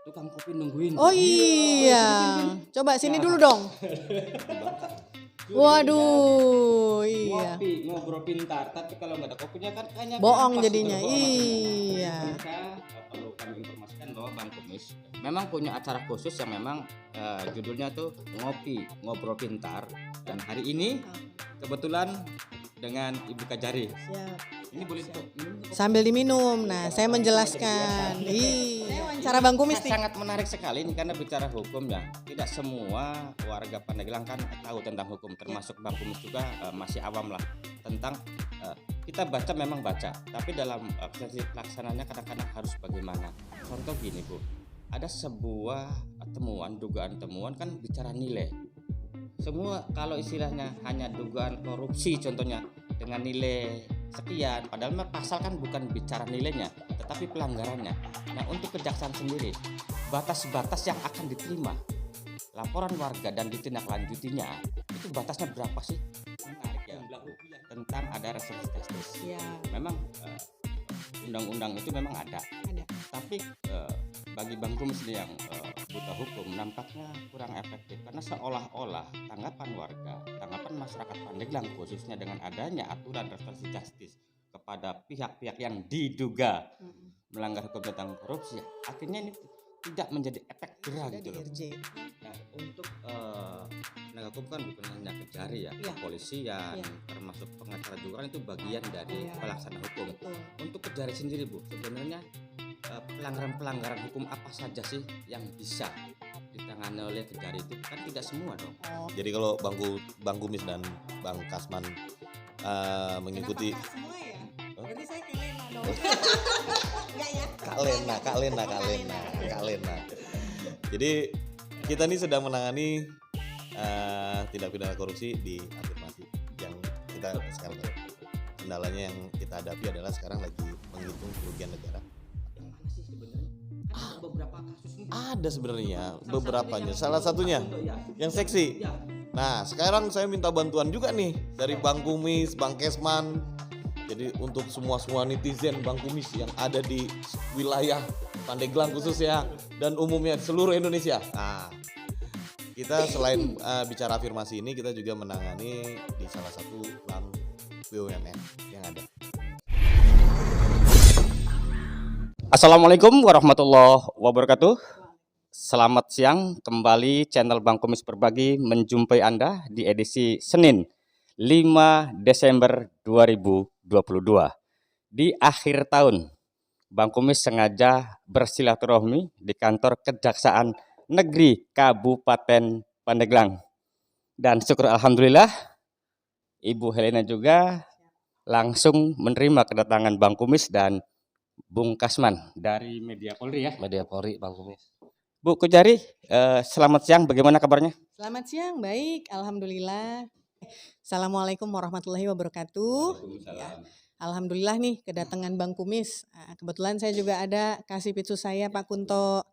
tukang kopi nungguin. Oh iya. Coba sini dulu dong. Waduh, iya. Ngopi, ngobrol pintar, tapi kalau nggak ada kopinya kan kayaknya Bohong kenapa jadinya. gitu, bohong. Iya. Maka perlu kami informasikan bahwa Bang Kumis memang punya acara khusus yang memang judulnya tuh ngopi, ngobrol pintar. Dan hari ini kebetulan dengan Ibu Kajari. Siap. Ini boleh minum? Sambil diminum. Nah, saya menjelaskan. Iya, wawancara Bang Kumis nih. Sangat menarik sekali ini karena bicara hukum ya. Tidak semua warga Pandeglang kan tahu tentang hukum, termasuk Bang Kumis juga masih awam lah tentang kita baca memang baca, tapi dalam pelaksananya kadang-kadang harus bagaimana. Contoh gini Bu, ada sebuah temuan, dugaan temuan kan bicara nilai. Semua kalau istilahnya hanya dugaan korupsi contohnya dengan nilai sekian, padahal pasal kan bukan bicara nilainya, tetapi pelanggarannya. Nah untuk kejaksaan sendiri, batas-batas yang akan diterima laporan warga dan ditindaklanjutinya itu batasnya berapa sih? Menarik ya, tentang ada restoratif justice. Iya. Memang undang-undang itu memang ada. Tapi bagi Bang Kumis yang buta hukum nampaknya kurang efektif karena seolah-olah tanggapan warga, tanggapan masyarakat Pandeglang khususnya dengan adanya aturan restoratif justice kepada pihak-pihak yang diduga melanggar hukum tentang korupsi, akhirnya ini tidak menjadi efek jerah gitu loh. Nah untuk penegak hukum kan bukan hanya Kejari ya, kepolisian, termasuk pengacara juga kan itu bagian dari pelaksana hukum. Betul. Untuk Kejari sendiri Bu, sebenarnya pelanggaran-pelanggaran hukum apa saja sih yang bisa ditangani oleh Kejari itu? Kan tidak semua dong. Jadi kalau Bang Kumis dan Bang Kasman mengikuti Semua ya? Berarti saya kelena dong. Enggak ya? Kak Lena. Jadi kita ini sedang menangani tindak pidana korupsi di afirmasi yang kita sekarang kendalanya yang kita hadapi adalah sekarang lagi menghitung kerugian negara. Yang mana sih sebenarnya? Kan ada beberapa kasus nih. Ada sebenarnya beberapanya. Salah satunya yang seksi. Nah, sekarang saya minta bantuan juga nih dari Bang Kumis, Bang Kesman. Jadi untuk semua netizen Bang Kumis yang ada di wilayah Pandeglang khususnya dan umumnya seluruh Indonesia. Nah, kita selain bicara afirmasi ini, kita juga menangani di salah satu bank BUMN yang ada. Assalamualaikum warahmatullahi wabarakatuh. Selamat siang, kembali channel Bang Kumis Berbagi menjumpai Anda di edisi Senin 5 Desember 2022. Di akhir tahun, Bang Kumis sengaja bersilaturahmi di kantor Kejaksaan Negeri Kabupaten Pandeglang. Dan syukur alhamdulillah, Ibu Helena juga langsung menerima kedatangan Bang Kumis dan Bung Kasman dari Media Polri ya. Media Polri, Bang Kumis. Bu Kejari, selamat siang, bagaimana kabarnya? Selamat siang, baik, alhamdulillah. Assalamualaikum warahmatullahi wabarakatuh. Ya, alhamdulillah nih kedatangan Bang Kumis. Kebetulan saya juga ada kasih pitsu saya Pak Kunto.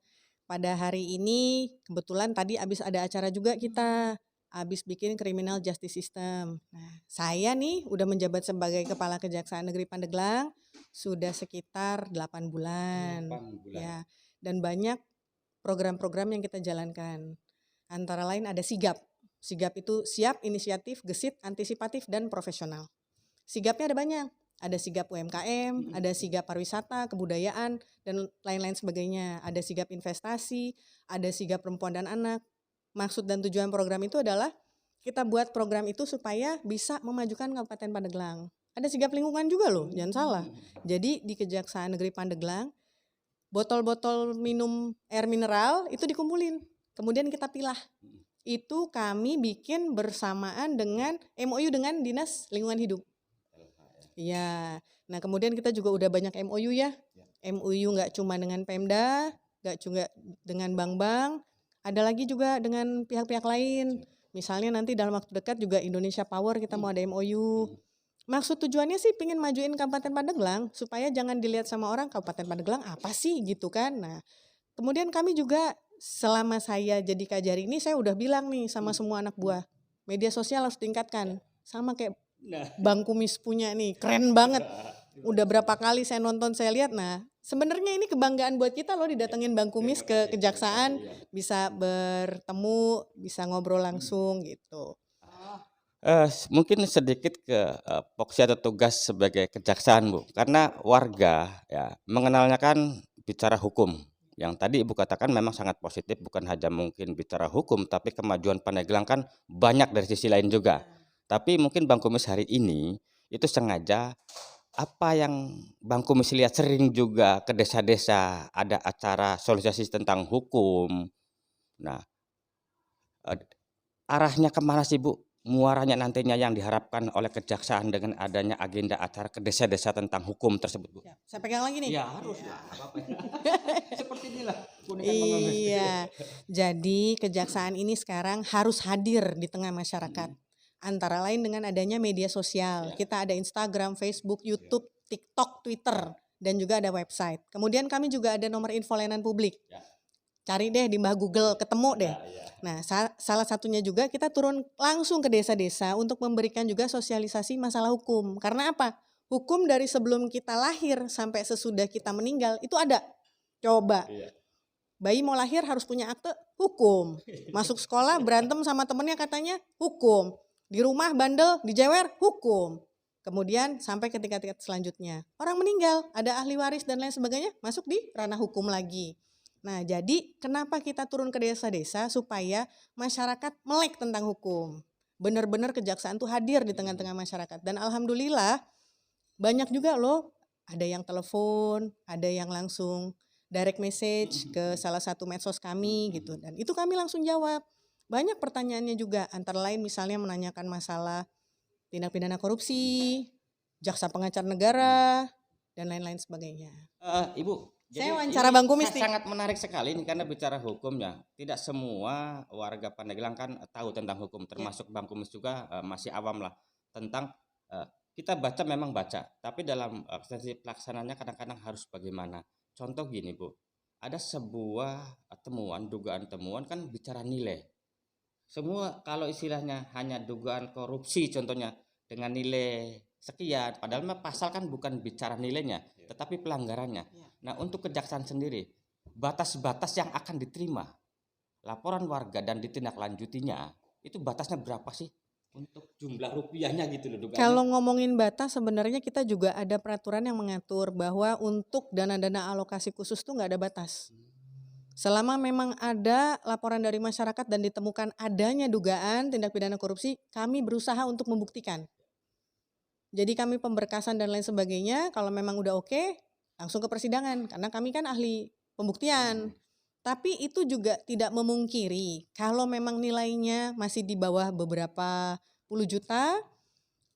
Pada hari ini kebetulan tadi habis ada acara juga kita. Habis bikin criminal justice system. Nah, saya nih udah menjabat sebagai Kepala Kejaksaan Negeri Pandeglang sudah sekitar 8 bulan. Ya, dan banyak program-program yang kita jalankan. Antara lain ada sigap. Sigap itu siap, inisiatif, gesit, antisipatif, dan profesional. Sigapnya ada banyak. Ada sigap UMKM, ada sigap pariwisata, kebudayaan, dan lain-lain sebagainya. Ada sigap investasi, ada sigap perempuan dan anak. Maksud dan tujuan program itu adalah kita buat program itu supaya bisa memajukan Kabupaten Pandeglang. Ada sigap lingkungan juga loh, jangan salah. Jadi di Kejaksaan Negeri Pandeglang, botol-botol minum air mineral itu dikumpulin, kemudian kita pilah. Itu kami bikin bersamaan dengan MOU dengan Dinas Lingkungan Hidup. Iya, nah kemudian kita juga udah banyak MOU ya. MOU nggak cuma dengan Pemda, nggak juga dengan bank-bank, ada lagi juga dengan pihak-pihak lain. Misalnya nanti dalam waktu dekat juga Indonesia Power kita mau ada MOU. Maksud tujuannya sih pengen majuin Kabupaten Pandeglang supaya jangan dilihat sama orang Kabupaten Pandeglang apa sih gitu kan. Nah kemudian kami juga selama saya jadi Kajari ini saya udah bilang nih sama semua anak buah, media sosial harus tingkatkan. Sama kayak Bang Kumis punya nih, keren banget. Udah berapa kali saya nonton, saya lihat. Nah, sebenarnya ini kebanggaan buat kita loh didatengin Bang Kumis ke Kejaksaan, bisa bertemu, bisa ngobrol langsung gitu. Mungkin sedikit ke fokus atau tugas sebagai kejaksaan, Bu. Karena warga ya mengenalnya kan bicara hukum. Yang tadi Ibu katakan memang sangat positif, bukan hanya mungkin bicara hukum, tapi kemajuan Pandeglang kan banyak dari sisi lain juga. Tapi mungkin Bang Kumis hari ini itu sengaja apa yang Bang Kumis lihat sering juga ke desa-desa ada acara sosialisasi tentang hukum. Nah, eh, arahnya kemana sih Bu? Muaranya nantinya yang diharapkan oleh kejaksaan dengan adanya agenda acara ke desa-desa tentang hukum tersebut, Bu? Ya, saya pegang lagi nih. Iya harus lah, apa-apa. Seperti inilah. Iya, jadi kejaksaan ini sekarang harus hadir di tengah masyarakat. Antara lain dengan adanya media sosial. Kita ada Instagram, Facebook, YouTube, TikTok, Twitter, dan juga ada website. Kemudian kami juga ada nomor info layanan publik. Cari deh di Mbah Google, ketemu deh. Nah, salah satunya juga kita turun langsung ke desa-desa untuk memberikan juga sosialisasi masalah hukum. Karena apa? Hukum dari sebelum kita lahir sampai sesudah kita meninggal itu ada. Coba. Bayi mau lahir harus punya akte, hukum. Masuk sekolah berantem sama temennya katanya, hukum. Di rumah bandel, dijewer, hukum. Kemudian sampai ke tingkat selanjutnya. Orang meninggal, ada ahli waris dan lain sebagainya, masuk di ranah hukum lagi. Nah, jadi kenapa kita turun ke desa-desa supaya masyarakat melek tentang hukum. Benar-benar kejaksaan tuh hadir di tengah-tengah masyarakat. Dan alhamdulillah banyak juga loh, ada yang telepon, ada yang langsung direct message ke salah satu medsos kami gitu. Dan itu kami langsung jawab. Banyak pertanyaannya juga, antara lain misalnya menanyakan masalah tindak pidana korupsi, jaksa pengacar negara, dan lain-lain sebagainya. Ibu, saya wawancara Bang Kumis nih. Sangat menarik sekali ini karena bicara hukum ya. Tidak semua warga Pandeglang kan tahu tentang hukum, termasuk Bang Kumis juga masih awam lah tentang kita baca memang baca, tapi dalam pelaksanaannya kadang-kadang harus bagaimana. Contoh gini Bu, ada sebuah temuan, dugaan temuan kan bicara nilai. Semua kalau istilahnya hanya dugaan korupsi contohnya dengan nilai sekian, padahal pasal kan bukan bicara nilainya, tetapi pelanggarannya. Nah untuk kejaksaan sendiri, batas-batas yang akan diterima laporan warga dan ditindaklanjutinya, itu batasnya berapa sih? Untuk jumlah rupiahnya gitu loh dugaannya. Kalau ngomongin batas sebenarnya kita juga ada peraturan yang mengatur bahwa untuk dana-dana alokasi khusus tuh nggak ada batas. Selama memang ada laporan dari masyarakat dan ditemukan adanya dugaan tindak pidana korupsi, kami berusaha untuk membuktikan. Jadi kami pemberkasan dan lain sebagainya, kalau memang udah oke, langsung ke persidangan. Karena kami kan ahli pembuktian. Tapi itu juga tidak memungkiri kalau memang nilainya masih di bawah beberapa puluh juta,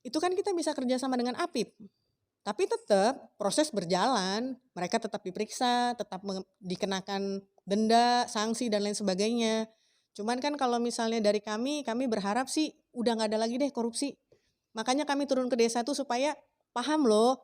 itu kan kita bisa kerjasama dengan APIP. Tapi tetap proses berjalan, mereka tetap diperiksa, tetap dikenakan denda, sanksi dan lain sebagainya. Cuman kan kalau misalnya dari kami berharap sih udah gak ada lagi deh korupsi. Makanya kami turun ke desa tuh supaya paham loh,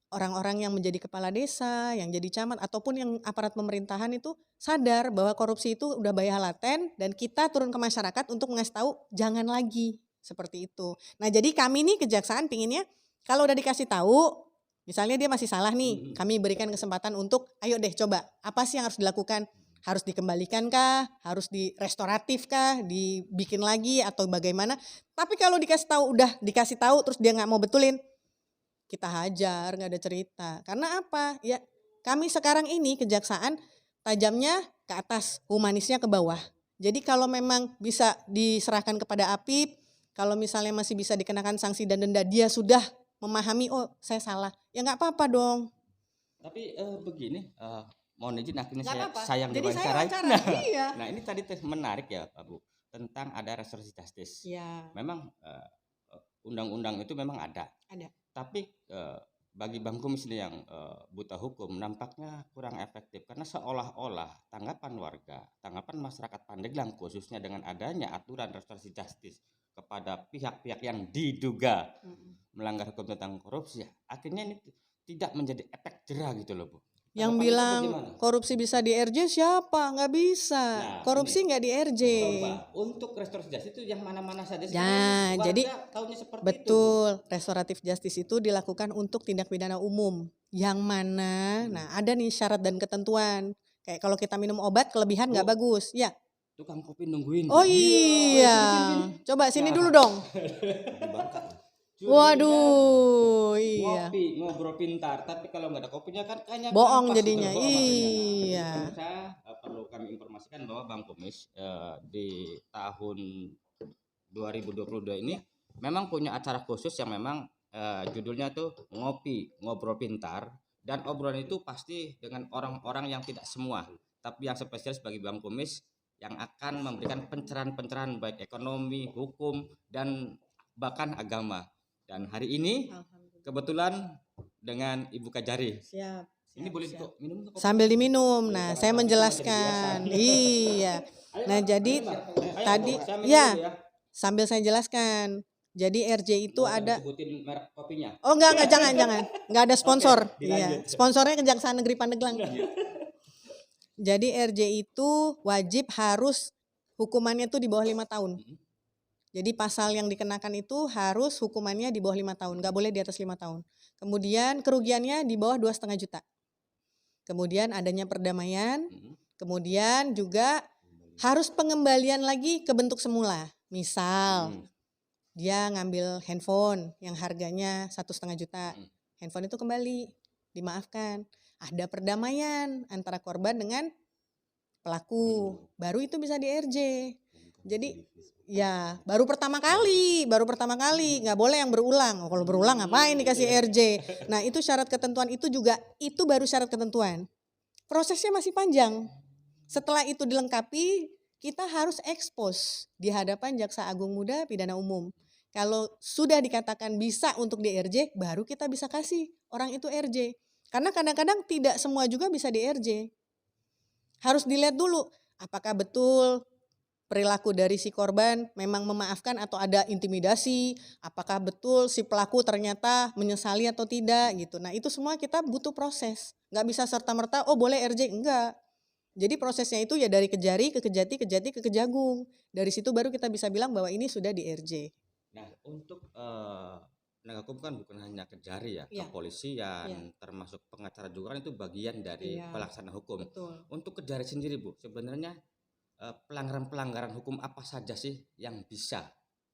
orang-orang yang menjadi kepala desa, yang jadi camat, ataupun yang aparat pemerintahan itu sadar bahwa korupsi itu udah bahaya laten dan kita turun ke masyarakat untuk mengasih tahu jangan lagi seperti itu. Nah jadi kami nih kejaksaan pinginnya kalau udah dikasih tahu, misalnya dia masih salah nih, kami berikan kesempatan untuk ayo deh coba apa sih yang harus dilakukan? Harus dikembalikan kah? Harus direstoratif kah? Dibikin lagi atau bagaimana? Tapi kalau udah dikasih tahu terus dia nggak mau betulin, kita hajar, nggak ada cerita. Karena apa? Ya kami sekarang ini kejaksaan tajamnya ke atas, humanisnya ke bawah. Jadi kalau memang bisa diserahkan kepada APIP, kalau misalnya masih bisa dikenakan sanksi dan denda, dia sudah memahami, oh saya salah, ya nggak apa-apa dong. Tapi begini, mohon izin akhirnya saya yang diwawancarai. Iya. Nah ini tadi menarik ya Pak Bu, tentang ada restoratif justice. Ya. Memang undang-undang itu memang ada. Tapi bagi Bang Kumis ini yang buta hukum nampaknya kurang efektif karena seolah-olah tanggapan warga, tanggapan masyarakat Pandeglang khususnya dengan adanya aturan restoratif justice kepada pihak-pihak yang diduga melanggar hukum tentang korupsi, akhirnya ini tidak menjadi efek jerah gitu loh Bu. Yang Tanggapan itu bilang bagaimana? korupsi bisa di RJ siapa? Nggak bisa. Nah, Korupsi ini nggak di RJ. coba untuk restoratif justice itu yang mana-mana saja sih? Karena Ya, ini jadi warga tahunya seperti itu, Bu. betul, restoratif justice itu dilakukan untuk tindak pidana umum. Yang mana, nah ada nih syarat dan ketentuan. Kayak kalau kita minum obat kelebihan nggak Bu, bagus. Ya. tukang kopi nungguin, Oh Bu. iya. Sini. Coba sini Nah, dulu dong. Di Bangka. Waduh, iya. Ngopi, ngobrol pintar, tapi kalau nggak ada kopinya kan kayaknya Bohong kurang pas jadinya. gitu, bohong hasilnya. Nah, jadi Iya. pemirsa, perlu kami informasikan bahwa Bang Kumis di tahun 2022 ini memang punya acara khusus yang memang judulnya tuh ngopi, ngobrol pintar, dan obrolan itu pasti dengan orang-orang yang tidak semua, tapi yang spesialis bagi Bang Kumis yang akan memberikan pencerahan-pencerahan baik ekonomi, hukum, dan bahkan agama. Dan hari ini kebetulan dengan Ibu Kajari. Siap. Ini boleh minum kopi? Sambil diminum. Jangan Nah, saya sampai menjelaskan. cuma jadi Iya. Ayo, Nah, Mas, jadi ayo, Mas. Ayo, tadi Bu, saya minum ya, dulu ya. sambil saya jelaskan. Jadi RJ itu Nggak usah ada. disebutin merek kopinya. Oh enggak, jangan. Enggak ada sponsor. Oke, Iya. dilanjut. Sponsornya Kejaksaan Negeri Pandeglang. Jadi RJ itu wajib harus hukumannya tuh di bawah 5 tahun. Jadi pasal yang dikenakan itu harus hukumannya di bawah 5 tahun, nggak boleh di atas 5 tahun. Kemudian kerugiannya di bawah 2,5 juta. Kemudian adanya perdamaian, kemudian juga harus pengembalian lagi ke bentuk semula. Misal dia ngambil handphone yang harganya 1,5 juta, handphone itu kembali, dimaafkan. Ada perdamaian antara korban dengan pelaku, baru itu bisa di RJ. Jadi ya baru pertama kali, nggak boleh yang berulang. Kalau berulang ngapain dikasih RJ? Nah itu syarat ketentuan itu juga, itu baru syarat ketentuan. Prosesnya masih panjang. Setelah itu dilengkapi, kita harus ekspos di hadapan Jaksa Agung Muda Pidana Umum. Kalau sudah dikatakan bisa untuk di RJ, baru kita bisa kasih orang itu RJ. Karena kadang-kadang tidak semua juga bisa di RJ. Harus dilihat dulu apakah betul perilaku dari si korban memang memaafkan atau ada intimidasi, apakah betul si pelaku ternyata menyesali atau tidak gitu. Nah itu semua kita butuh proses, nggak bisa serta-merta oh boleh RJ, enggak. Jadi prosesnya itu ya dari Kejari ke Kejati, Kejati ke Kejagung. Dari situ baru kita bisa bilang bahwa ini sudah di RJ. Nah untuk penegak hukum kan bukan hanya Kejari ya, Iya. kepolisian, Iya. termasuk pengacara juga kan itu bagian dari Iya. pelaksana hukum. Betul. Untuk Kejari sendiri Bu, sebenarnya pelanggaran-pelanggaran hukum apa saja sih yang bisa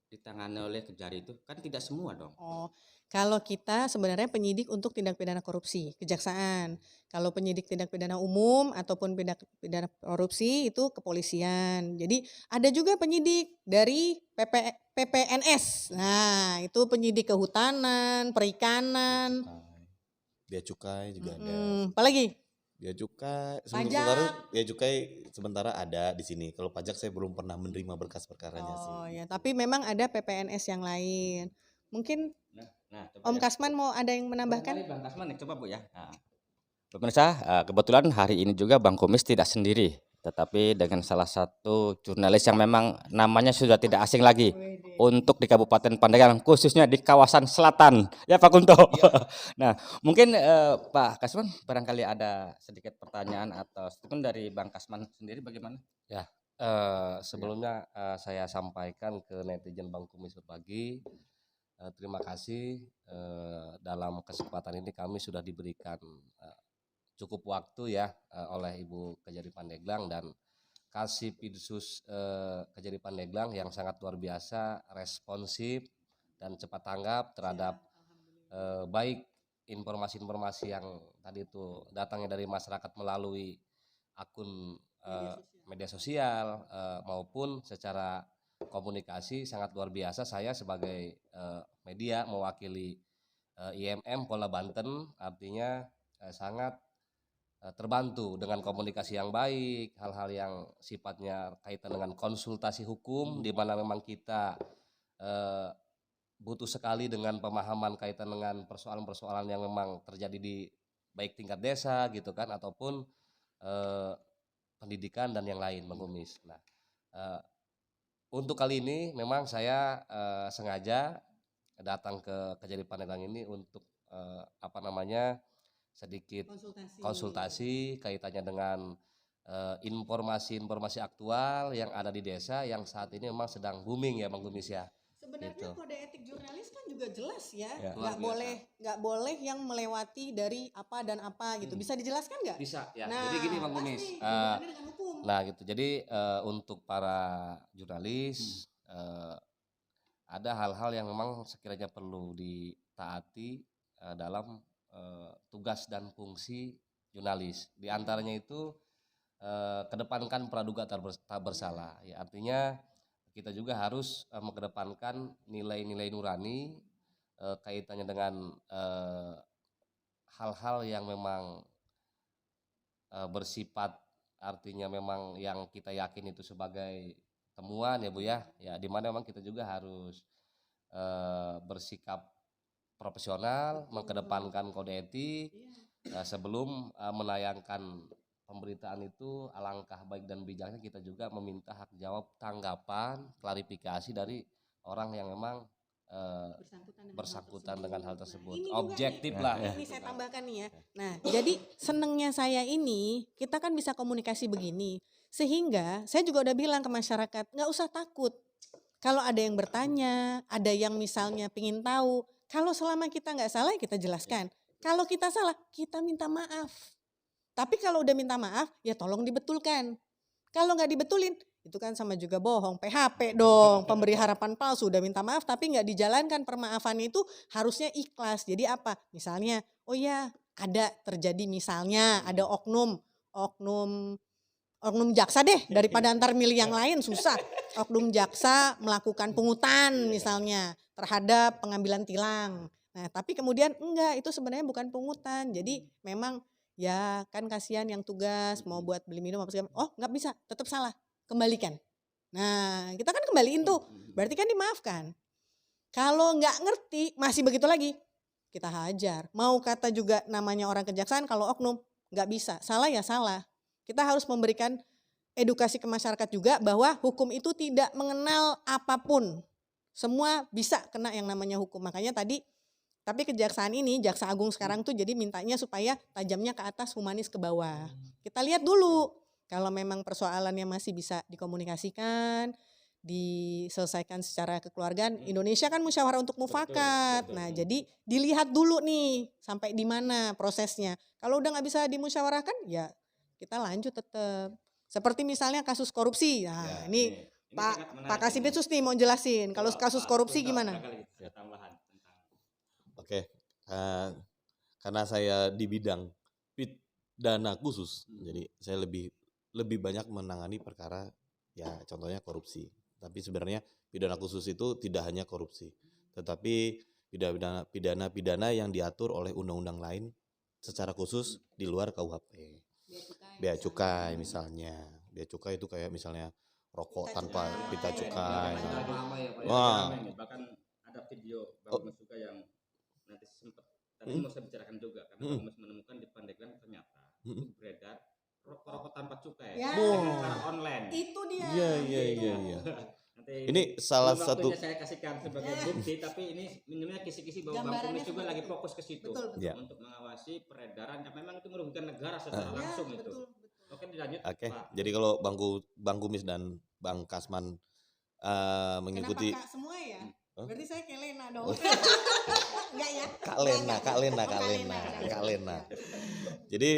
ditangani oleh Kejari itu? Kan tidak semua dong. Oh, kalau kita sebenarnya penyidik untuk tindak pidana korupsi, kejaksaan. Kalau penyidik tindak pidana umum ataupun tindak pidana korupsi itu kepolisian. Jadi ada juga penyidik dari PPNS. Nah, itu penyidik kehutanan, perikanan. Bea cukai juga ada. Apalagi? Bea cukai, Pajak. sementara bea cukai sementara ada di sini. Kalau pajak saya belum pernah menerima berkas perkaranya sih. Oh ya, tapi memang ada PPNS yang lain. Mungkin Nah, Om Kasman mau ada yang menambahkan? Barangkali Bang Kasman nih, coba Bu ya. Nah, pemirsa, kebetulan hari ini juga Bang Kumis tidak sendiri, tetapi dengan salah satu jurnalis yang memang namanya sudah tidak asing lagi untuk di Kabupaten Pandeglang, khususnya di kawasan selatan, ya Pak Kunto. Nah, mungkin Pak Kasman barangkali ada sedikit pertanyaan atau statement dari Bang Kasman sendiri bagaimana? Ya, sebelumnya saya sampaikan ke netizen Bang Kumis berbagi. Terima kasih dalam kesempatan ini kami sudah diberikan cukup waktu ya oleh Ibu Kejari Pandeglang dan Kasipidsus Kejari Pandeglang yang sangat luar biasa responsif dan cepat tanggap terhadap baik informasi-informasi yang tadi itu datangnya dari masyarakat melalui akun media sosial maupun secara komunikasi sangat luar biasa. Saya sebagai media mewakili IMM Polda Banten artinya sangat terbantu dengan komunikasi yang baik, hal-hal yang sifatnya kaitan dengan konsultasi hukum di mana memang kita butuh sekali dengan pemahaman kaitan dengan persoalan-persoalan yang memang terjadi di baik tingkat desa gitu kan ataupun pendidikan dan yang lain Bang Kumis. Nah, untuk kali ini memang saya sengaja datang ke Kejari Pandeglang ini untuk sedikit Konsultasi. konsultasi kaitannya dengan informasi-informasi aktual yang ada di desa yang saat ini memang sedang booming ya Bang Gumis ya. Sebenarnya Gitu. kode etik jurnalis kan juga jelas ya, Ya. nggak boleh yang melewati dari apa dan apa gitu. Bisa dijelaskan nggak? Bisa ya. Nah, Jadi gini Bang pas Gumis. nih, hubungannya dengan hukum. Nah gitu. Jadi untuk para jurnalis ada hal-hal yang memang sekiranya perlu ditaati dalam tugas dan fungsi jurnalis. Di antaranya itu kedepankan praduga tak bersalah. Ya, artinya kita juga harus mengedepankan nilai-nilai nurani kaitannya dengan hal-hal yang memang bersifat artinya memang yang kita yakin itu sebagai temuan ya Bu ya. Ya di mana memang kita juga harus bersikap profesional, mengedepankan kode etik sebelum menayangkan pemberitaan itu. Alangkah baik dan bijaknya kita juga meminta hak jawab, tanggapan, klarifikasi dari orang yang memang bersangkutan dengan hal tersebut. Ini Objektif juga lah. Ini saya tambahkan nih ya. Nah, jadi senengnya saya ini kita kan bisa komunikasi begini, sehingga saya juga udah bilang ke masyarakat nggak usah takut. Kalau ada yang bertanya, ada yang misalnya pingin tahu, kalau selama kita nggak salah kita jelaskan. Kalau kita salah kita minta maaf. Tapi kalau udah minta maaf ya tolong dibetulkan. Kalau nggak dibetulin itu kan sama juga bohong, PHP dong, pemberi harapan palsu, udah minta maaf tapi nggak dijalankan permaafan itu harusnya ikhlas. Jadi apa? Misalnya, oh ya ada terjadi misalnya ada oknum jaksa deh daripada antar milih yang lain susah. Oknum jaksa melakukan pungutan misalnya terhadap pengambilan tilang. Nah tapi kemudian enggak, itu sebenarnya bukan pungutan. Jadi memang ya kan kasihan yang tugas mau buat beli minum apa segala. Oh nggak bisa, tetap salah. Kembalikan. Nah kita kan kembaliin tuh, berarti kan dimaafkan. Kalau nggak ngerti masih begitu lagi, kita hajar. Mau kata juga namanya orang kejaksaan kalau oknum nggak bisa, salah ya salah. Kita harus memberikan edukasi ke masyarakat juga bahwa hukum itu tidak mengenal apapun. Semua bisa kena yang namanya hukum. Makanya tadi, tapi kejaksaan ini, Jaksa Agung sekarang tuh jadi mintanya supaya tajamnya ke atas, humanis ke bawah. Kita lihat dulu. Kalau memang persoalannya masih bisa dikomunikasikan, diselesaikan secara kekeluargaan. Indonesia kan musyawarah untuk mufakat. Nah jadi dilihat dulu nih sampai di mana prosesnya. Kalau udah nggak bisa dimusyawarahkan ya kita lanjut tetap. Seperti misalnya kasus korupsi. Nah ini Pak Kasipitsus nih mau jelasin. Kalau kasus korupsi gimana? Oke, karena saya di bidang pidana khusus, jadi saya lebih banyak menangani perkara ya contohnya korupsi. Tapi sebenarnya pidana khusus itu tidak hanya korupsi, tetapi pidana yang diatur oleh undang-undang lain secara khusus di luar KUHP. Bea cukai misalnya. Bea cukai itu kayak misalnya rokok tanpa pita cukai. Wah, bahkan ada video Bang Mus juga yang nanti sempat tadi mau saya bicarakan juga karena Bang Mus menemukan di Pandeglang ternyata itu beredar rokok tanpa cukai dengan cara online. Itu dia. Iya. Nanti Ini salah satu saya kasihkan sebagai bukti, tapi ini minumnya kisi-kisi bahwa Bang Kumis juga lagi fokus ke situ untuk mengawasi peredaran yang memang itu merugikan negara secara langsung itu. Betul. Oke, dilanjut. Oke, Pak. jadi kalau Bang Kumis dan Bang Kasman mengikuti Kenapa Kak semua ya? Berarti saya Kelena dong. Enggak ya? Kak Lena. Jadi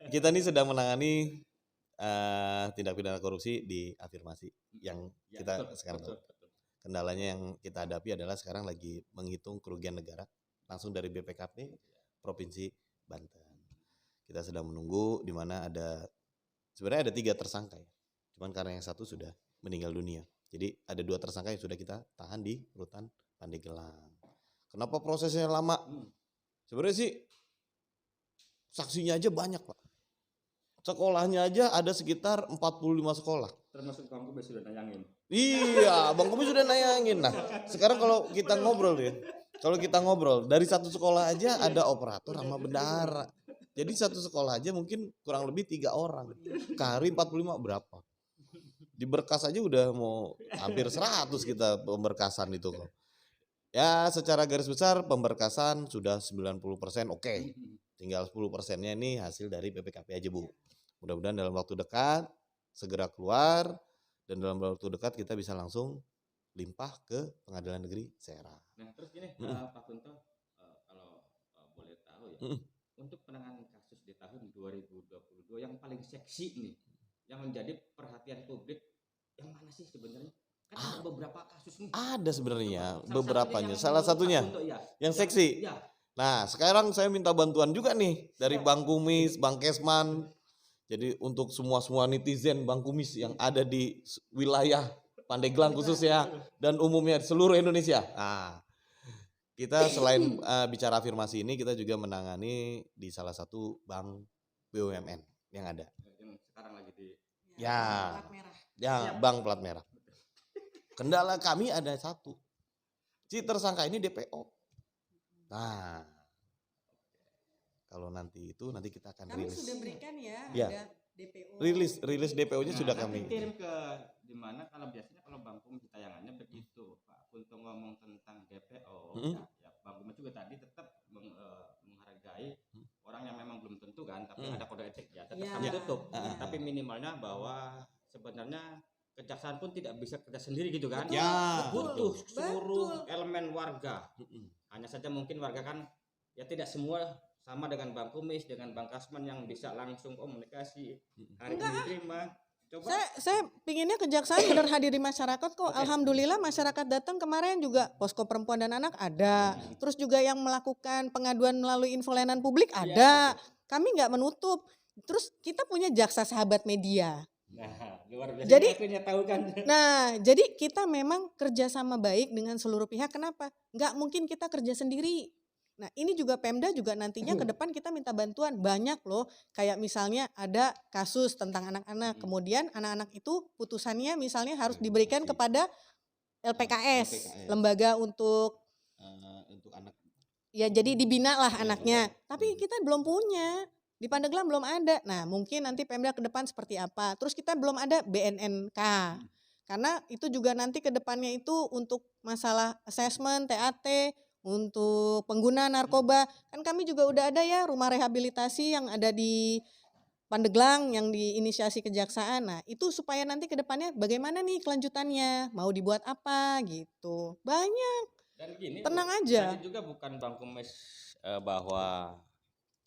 kita ini sedang menangani tindak pidana korupsi di afirmasi yang kita sekarang tahu. Kendalanya yang kita hadapi adalah sekarang lagi menghitung kerugian negara langsung dari BPKP Provinsi Banten. Kita sedang menunggu di mana sebenarnya ada 3 tersangka ya. Cuman karena yang satu sudah meninggal dunia. Jadi ada 2 tersangka yang sudah kita tahan di rutan Pandeglang. Kenapa prosesnya lama? Sebenarnya sih saksinya aja banyak, Pak. Sekolahnya aja ada sekitar 45 sekolah. Termasuk Bang Kumis sudah nayangin. Iya, Bang Kumis sudah nayangin. Nah, sekarang kalau kita ngobrol dari satu sekolah aja ada operator sama bendahara. Jadi satu sekolah aja mungkin kurang lebih 3 orang. Kari 45 berapa? Di berkas aja udah mau hampir 100 kita pemberkasan itu kok. Ya secara garis besar pemberkasan sudah 90% oke. Tinggal 10%-nya ini hasil dari BPKP aja, Bu. Mudah-mudahan dalam waktu dekat segera keluar dan dalam waktu dekat kita bisa langsung limpah ke Pengadilan Negeri Serang. Nah, terus gini, Pak Kunto, kalau boleh tahu ya, untuk penanganan kasus di tahun 2022 yang paling seksi nih, yang menjadi perhatian publik, yang mana sih sebenarnya? Kan ada beberapa kasus nih. Ada sebenarnya Salah beberapanya. satunya Salah yang satunya Pak Kunto, ya, yang seksi. Ya, Nah, sekarang saya minta bantuan juga nih dari Bang Kumis, Bang Kesman. Jadi untuk semua netizen Bang Kumis yang ada di wilayah Pandeglang khususnya dan umumnya seluruh Indonesia. Nah, kita selain bicara afirmasi ini, kita juga menangani di salah satu bank BUMN yang ada. yang sekarang lagi di Ya, Plat merah. ya bank plat merah. Kendala kami ada satu, si tersangka ini DPO. Nah, kalau nanti kita akan Kami rilis. sudah berikan ya, Ya. ada DPO. Rilis DPO-nya sudah nanti kami. kirim ke di mana, kalau biasanya kalau Bang Kumis tayangannya begitu Pak Kunto ngomong tentang DPO, ya Bang Kumis juga tadi tetap menghargai orang yang memang belum tentu kan, tapi ada kode etik ya, tetap kami tutup. Tapi minimalnya bahwa sebenarnya kejaksaan pun tidak bisa kerja sendiri gitu kan. Betul, Ya, Butuh betul. seluruh elemen warga. Hanya saja mungkin warga kan ya tidak semua sama dengan Bang Kumis, dengan Bang Kasman yang bisa langsung komunikasi. Hari ini terima. Coba. Saya pinginnya kejaksaan benar hadir di masyarakat kok. Alhamdulillah masyarakat datang kemarin juga, posko perempuan dan anak ada. Terus juga yang melakukan pengaduan melalui info layanan publik ada. Kami nggak menutup. Terus kita punya jaksa sahabat media. Nah, luar biasa. Jadi, akhirnya tahu kan. Nah, jadi kita memang kerjasama baik dengan seluruh pihak. Kenapa? Nggak mungkin kita kerja sendiri. Nah, ini juga Pemda juga nantinya ke depan kita minta bantuan. Banyak loh, kayak misalnya ada kasus tentang anak-anak. Kemudian anak-anak itu putusannya misalnya harus diberikan kepada LPKS, lembaga untuk anak. ya jadi dibina lah anaknya. Tapi kita belum punya. Di Pandeglang belum ada. Nah, mungkin nanti Pemda ke depan seperti apa. Terus kita belum ada BNNK. Karena itu juga nanti ke depannya itu untuk masalah assessment, TAT, untuk pengguna narkoba. Kan kami juga udah ada ya rumah rehabilitasi yang ada di Pandeglang yang diinisiasi kejaksaan. Nah, itu supaya nanti ke depannya bagaimana nih kelanjutannya, mau dibuat apa gitu. Banyak. Dan gini, Tenang aja. tadi juga bukan Bang Kumis bahwa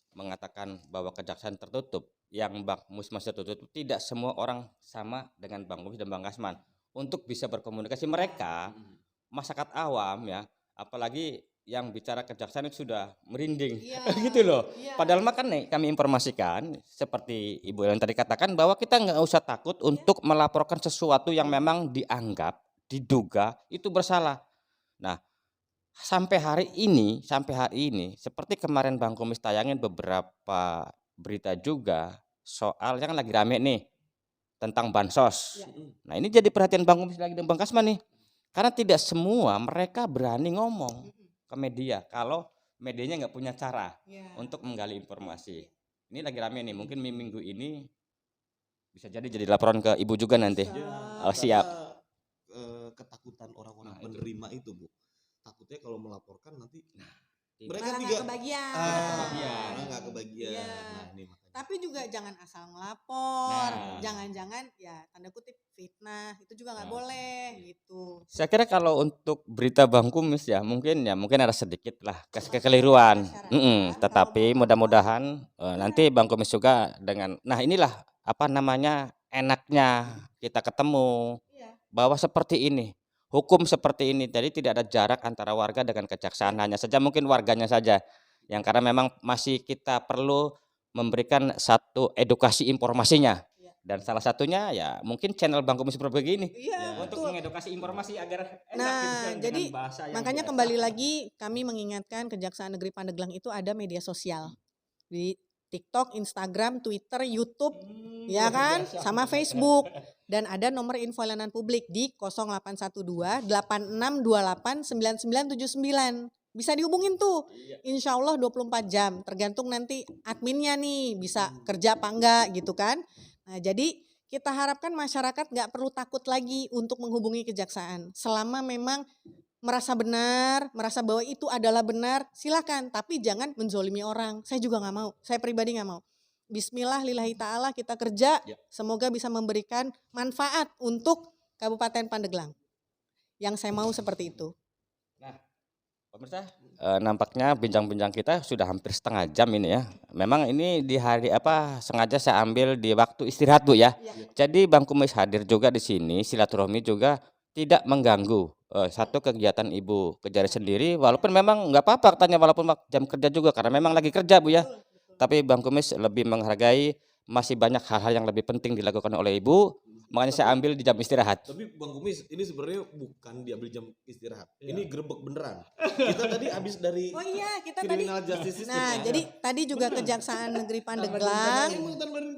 mengatakan bahwa kejaksaan tertutup. Yang Bang Kumis masih tertutup, tidak semua orang sama dengan Bang Kumis dan Bang Kasman. Untuk bisa berkomunikasi mereka, masyarakat awam ya, apalagi yang bicara kejaksaan itu sudah merinding, gitu loh. Padahal mah kan nih kami informasikan seperti Ibu yang tadi katakan bahwa kita nggak usah takut untuk melaporkan sesuatu yang memang dianggap, diduga itu bersalah. Nah, sampai hari ini seperti kemarin Bang Kumis tayangin beberapa berita juga soal yang lagi rame nih tentang bansos. Nah, ini jadi perhatian Bang Kumis lagi dan Bang Kasman nih. Karena tidak semua mereka berani ngomong ke media kalau medianya nggak punya cara untuk menggali informasi. Ini lagi rame nih, mungkin minggu ini bisa jadi laporan ke Ibu juga nanti. Siap. Ketakutan orang-orang menerima itu, Bu. Takutnya kalau melaporkan nanti Mereka mereka nggak kebagian. nggak kebagian. Iya. Nah, ini makanya. Tapi juga jangan asal ngelapor, jangan-jangan ya tanda kutip fitnah, itu juga nggak boleh gitu. Saya kira kalau untuk berita Bang Kumis ya mungkin ada sedikit lah kekeliruan. Tetapi mudah-mudahan nanti Bang Kumis juga dengan, nah inilah apa namanya enaknya kita ketemu bahwa seperti ini. Hukum seperti ini, jadi tidak ada jarak antara warga dengan kejaksaan, hanya saja mungkin warganya saja yang karena memang masih kita perlu memberikan satu edukasi informasinya. Dan salah satunya ya mungkin channel Bang Kumis berbagi ini untuk mengedukasi informasi agar enak Nah, gitu, jadi dengan bahasa yang makanya biasa. kembali lagi kami mengingatkan Kejaksaan Negeri Pandeglang itu ada media sosial di TikTok, Instagram, Twitter, YouTube, ya kan, sama Facebook, dan ada nomor info layanan publik di 0812 8628 9979. Bisa dihubungin tuh, insya Allah 24 jam, tergantung nanti adminnya nih bisa kerja apa enggak gitu kan. Nah, jadi kita harapkan masyarakat nggak perlu takut lagi untuk menghubungi kejaksaan selama memang merasa benar, merasa bahwa itu adalah benar, silakan. Tapi jangan menzolimi orang. Saya juga nggak mau. Saya pribadi nggak mau. Bismillah lillahi ta'ala kita kerja. Semoga bisa memberikan manfaat untuk Kabupaten Pandeglang. Yang saya mau seperti itu. Nah, pemirsa, nampaknya bincang-bincang kita sudah hampir setengah jam ini ya. Memang ini di hari sengaja saya ambil di waktu istirahat Bu ya. Jadi Bang Kumis hadir juga di sini, silaturahmi juga tidak mengganggu satu kegiatan Ibu Kejari sendiri. Walaupun memang nggak apa-apa katanya, walaupun jam kerja juga karena memang lagi kerja Bu ya. Tapi Bang Kumis lebih menghargai, masih banyak hal-hal yang lebih penting dilakukan oleh Ibu. Makanya saya ambil di jam istirahat. Tapi Bang Kumis, ini sebenarnya bukan diambil jam istirahat. Ini gerebek beneran. Kita tadi habis dari Kita Criminal Justice System. Nah, jadi tadi juga Kejaksaan Negeri Pandeglang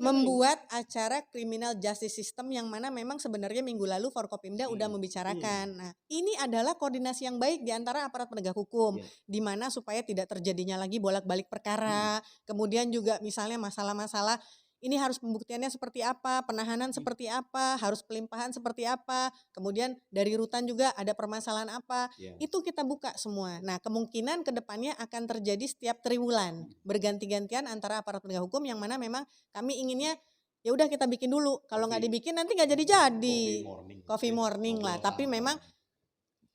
membuat acara Criminal Justice System yang mana memang sebenarnya minggu lalu Forkopimda udah membicarakan. Nah, ini adalah koordinasi yang baik di antara aparat penegak hukum, di mana supaya tidak terjadinya lagi bolak-balik perkara. Kemudian juga misalnya masalah-masalah ini harus pembuktiannya seperti apa, penahanan seperti apa, harus pelimpahan seperti apa, kemudian dari rutan juga ada permasalahan apa, itu kita buka semua. Nah, kemungkinan kedepannya akan terjadi setiap triwulan, berganti-gantian antara aparat penegak hukum yang mana memang kami inginnya ya udah kita bikin dulu, kalau nggak dibikin nanti nggak jadi-jadi. Coffee morning lah, tapi memang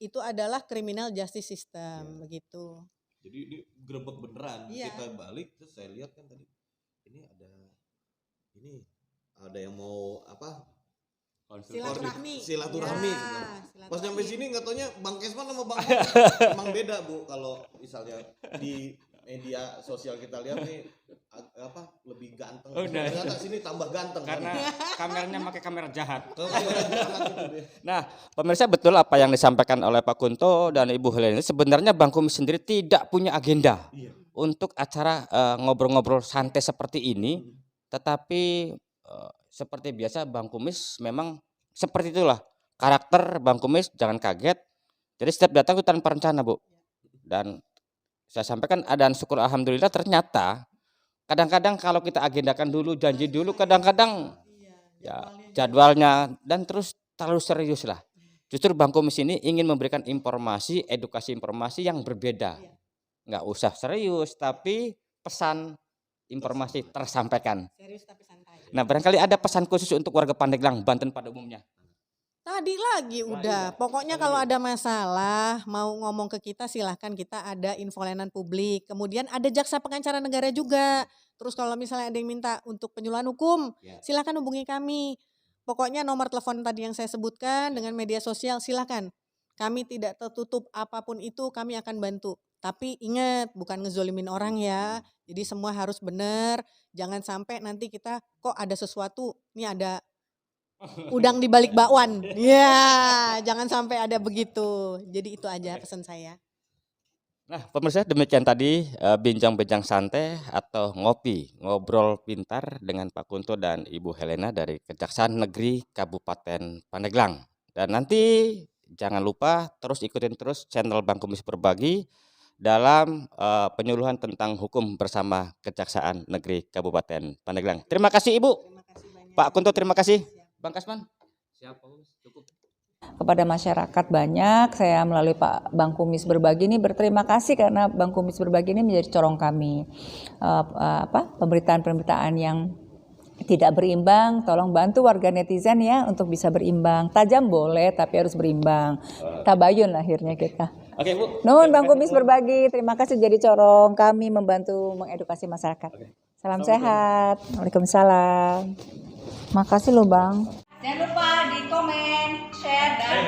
itu adalah criminal justice system begitu. Jadi ini gerebek beneran. Kita balik terus saya lihat kan tadi ini ada yang mau Silaturahmi. Pas nyampe sini nggak taunya Bang Kesman sama Bang emang beda Bu. Kalau misalnya di media sosial kita lihat nih lebih ganteng. Ternyata sini tambah ganteng Karena kameranya pakai kamera jahat. Kamera jahat gitu deh. Nah, pemirsa, betul apa yang disampaikan oleh Pak Kunto dan Ibu Helena. Sebenarnya Bang Kumis sendiri tidak punya agenda untuk acara ngobrol-ngobrol santai seperti ini. Tetapi seperti biasa Bang Kumis memang seperti itulah karakter Bang Kumis, jangan kaget. Jadi setiap datang itu tanpa rencana Bu. Dan saya sampaikan dan syukur alhamdulillah ternyata kadang-kadang kalau kita agendakan dulu, janji dulu, kadang-kadang jadwalnya dan terus terlalu serius lah. Justru Bang Kumis ini ingin memberikan informasi, edukasi informasi yang berbeda. Nggak usah serius tapi pesan informasi tersampaikan. Serius tapi santai. Nah, barangkali ada pesan khusus untuk warga Pandeglang, Banten pada umumnya. Tadi lagi udah. Pokoknya kalau ada masalah mau ngomong ke kita silahkan, kita ada info layanan publik. Kemudian ada jaksa pengacara negara juga. Terus kalau misalnya ada yang minta untuk penyuluhan hukum, silahkan hubungi kami. Pokoknya nomor telepon tadi yang saya sebutkan dengan media sosial silahkan. Kami tidak tertutup apapun itu, kami akan bantu. Tapi ingat, bukan ngezolimin orang ya. Jadi semua harus benar. Jangan sampai nanti kita kok ada sesuatu, ini ada udang di balik bakwan. Jangan sampai ada begitu. Jadi itu aja pesan saya. Nah, pemirsa, demikian tadi bincang-bincang santai atau ngobrol pintar dengan Pak Kunto dan Ibu Helena dari Kejaksaan Negeri Kabupaten Pandeglang. Dan nanti jangan lupa terus ikutin terus channel Bang Kumis Berbagi dalam penyuluhan tentang hukum bersama Kejaksaan Negeri Kabupaten Pandeglang. Terima kasih Ibu. Terima kasih banyak. Pak Kunto, terima kasih. Bang Kasman. Siap, cukup. Kepada masyarakat banyak, saya melalui Pak Bang Kumis Berbagi ini berterima kasih karena Bang Kumis Berbagi ini menjadi corong kami. Pemberitaan-pemberitaan yang tidak berimbang, tolong bantu warga netizen ya untuk bisa berimbang. Tajam boleh tapi harus berimbang. Tabayun akhirnya kita. Oke Bu. Nuhun Bang Kumis Berbagi, terima kasih jadi corong kami membantu mengedukasi masyarakat. Salam sehat. Waalaikumsalam. Makasih loh Bang. Jangan lupa di komen, share, dan